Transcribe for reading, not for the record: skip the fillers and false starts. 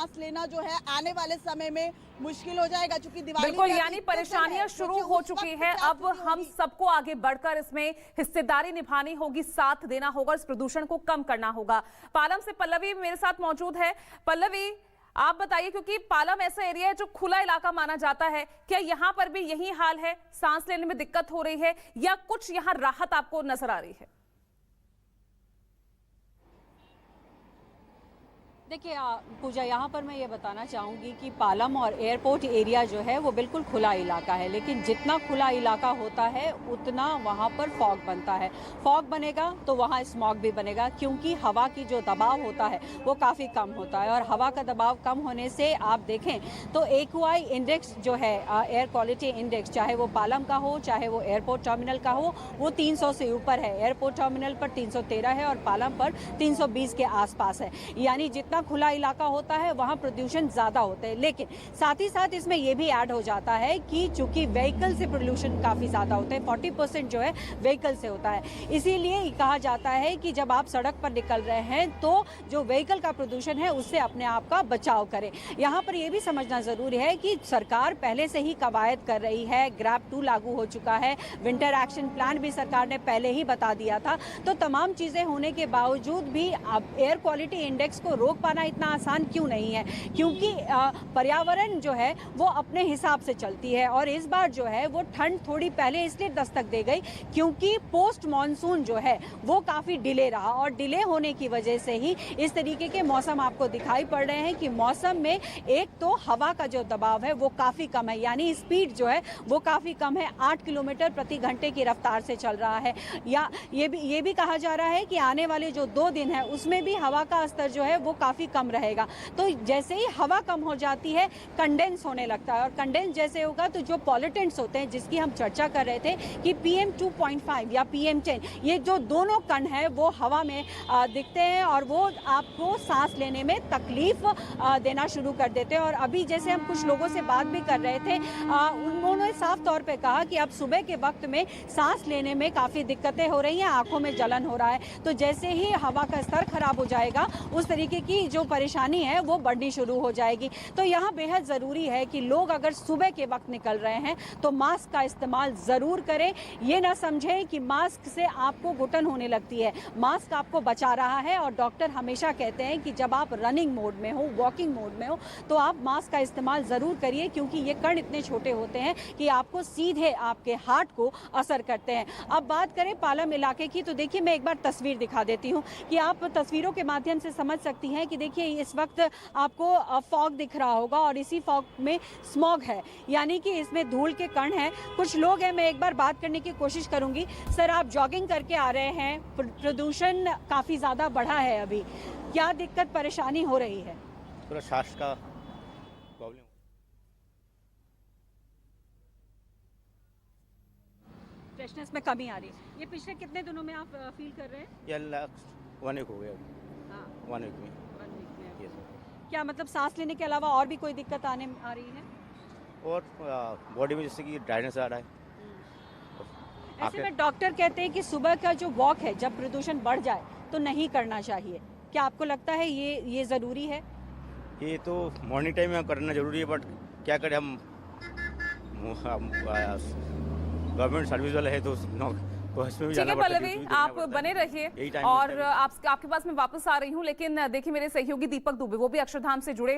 सांस लेना जो है आने वाले समय में मुश्किल हो जाएगा, क्योंकि दिवाली बिल्कुल, यानी परेशानियां शुरू हो चुकी हैं। अब हम सबको आगे बढ़कर इसमें हिस्सेदारी निभानी होगी, साथ देना होगा, इस प्रदूषण को कम करना होगा। पालम से पल्लवी मेरे साथ मौजूद है। पल्लवी, आप बताइए, क्योंकि पालम ऐसा एरिया है जो खुला इलाका माना जाता है, क्या यहाँ पर भी यही हाल है? सांस लेने में दिक्कत हो रही है या कुछ यहाँ राहत आपको नजर आ रही है? देखिए पूजा, यहाँ पर मैं ये बताना चाहूँगी कि पालम और एयरपोर्ट एरिया जो है वो बिल्कुल खुला इलाका है, लेकिन जितना खुला इलाका होता है उतना वहाँ पर फॉग बनता है। फॉग बनेगा तो वहाँ स्मॉग भी बनेगा, क्योंकि हवा की जो दबाव होता है वो काफ़ी कम होता है, और हवा का दबाव कम होने से आप देखें तो AQI इंडेक्स जो है, एयर क्वालिटी इंडेक्स, चाहे वो पालम का हो चाहे वो एयरपोर्ट टर्मिनल का हो, वो 300 से ऊपर है। एयरपोर्ट टर्मिनल पर 313 है और पालम पर 320 के आसपास है। यानी जितना खुला इलाका होता है वहां प्रदूषण ज्यादा होता है, लेकिन साथ ही साथ इसमें यह भी ऐड हो जाता है कि चूंकि व्हीकल से प्रदूषण काफी ज्यादा होता है, 40% जो है व्हीकल से होता है। इसीलिए कहा जाता है कि जब आप सड़क पर निकल रहे हैं तो जो व्हीकल का प्रदूषण है उससे अपने आप का बचाव करें। यहाँ पर यह भी समझना जरूरी है कि सरकार पहले से ही कवायद कर रही है, ग्रैब 2 लागू हो चुका है, विंटर एक्शन प्लान भी सरकार ने पहले ही बता दिया था। तो तमाम चीजें होने के बावजूद भी अब एयर क्वालिटी इंडेक्स को रोक पाना इतना आसान क्यों नहीं है? क्योंकि पर्यावरण जो है वो अपने हिसाब से चलती है, और इस बार जो है वो ठंड थोड़ी पहले इसलिए दस्तक दे गई क्योंकि पोस्ट मॉनसून जो है वो काफी डिले रहा, और डिले होने की वजह से ही इस तरीके के मौसम आपको दिखाई पड़ रहे हैं कि मौसम में एक तो हवा का जो दबाव है वो काफी कम है, यानी स्पीड जो है वो काफी कम है, 8 किलोमीटर प्रति घंटे की रफ्तार से चल रहा है। या ये भी कहा जा रहा है कि आने वाले जो 2 दिन है उसमें भी हवा का स्तर जो है वो काफी कम रहेगा। तो जैसे ही हवा कम हो जाती है कंडेंस होने लगता है, और कंडेंस जैसे होगा तो जो पॉल्यूटेंट्स होते हैं जिसकी हम चर्चा कर रहे थे कि PM 2.5 या PM10, ये जो दोनों कण है वो हवा में दिखते हैं और वो आपको सांस लेने में तकलीफ देना शुरू कर देते हैं। और अभी जैसे हम कुछ लोगों से बात भी कर रहे थे, उन्होंने साफ तौर पे कहा कि अब सुबह के वक्त में सांस लेने में काफी दिक्कतें हो रही हैं, आंखों में जलन हो रहा है। तो जैसे ही हवा का स्तर खराब हो जाएगा उस तरीके की जो परेशानी है वो बढ़नी शुरू हो जाएगी। तो यहाँ बेहद जरूरी है कि लोग अगर सुबह के वक्त निकल रहे हैं तो मास्क का इस्तेमाल जरूर करें। ये ना समझें कि मास्क से आपको घुटन होने लगती है, मास्क आपको बचा रहा है। और डॉक्टर हमेशा कहते हैं कि जब आप रनिंग मोड में हो, वॉकिंग मोड में हो, तो आप मास्क का इस्तेमाल जरूर करिए, क्योंकि ये कण इतने छोटे होते हैं कि आपको सीधे आपके हार्ट को असर करते हैं। अब बात करें पालम इलाके की, तो देखिए मैं एक बार तस्वीर दिखा देती हूँ कि आप तस्वीरों के माध्यम से समझ सकती हैं कि देखिए इस वक्त आपको फॉग दिख रहा होगा और इसी फॉग में स्मॉग है, यानी कि इसमें धूल के कण हैं। कुछ लोग हैं, मैं एक बार बात करने की कोशिश करूंगी। सर, आप जॉगिंग करके आ रहे हैं, प्रदूषण काफी ज्यादा बढ़ा है, अभी क्या दिक्कत परेशानी हो रही है? थोड़ा सांस का प्रॉब्लम, फ्रेशनेस में कमी आ रही है। ये पिछले कितने दिनों में आप फील कर रहे हैं? ये लास्ट 1 वीक हो गया। हाँ, 1 वीक में। Yes, क्या मतलब सांस लेने के अलावा और भी कोई दिक्कत आ रही है? और बॉडी में जैसे कि ड्राइनेस आ रहा है। ऐसे में डॉक्टर कहते हैं कि सुबह का जो वॉक है, जब प्रदूषण बढ़ जाए तो नहीं करना चाहिए। क्या आपको लगता है ये जरूरी है? ये तो मॉर्निंग टाइम में करना जरूरी है, बट क्या करें, हम गवर्नमेंट सर्विस वाले है तो तो इसमें भी जाना पड़ता है। पल्लवी, आप बने रहिए और आपके पास मैं वापस आ रही हूँ, लेकिन देखिए मेरे सहयोगी दीपक दुबे वो भी अक्षरधाम से जुड़े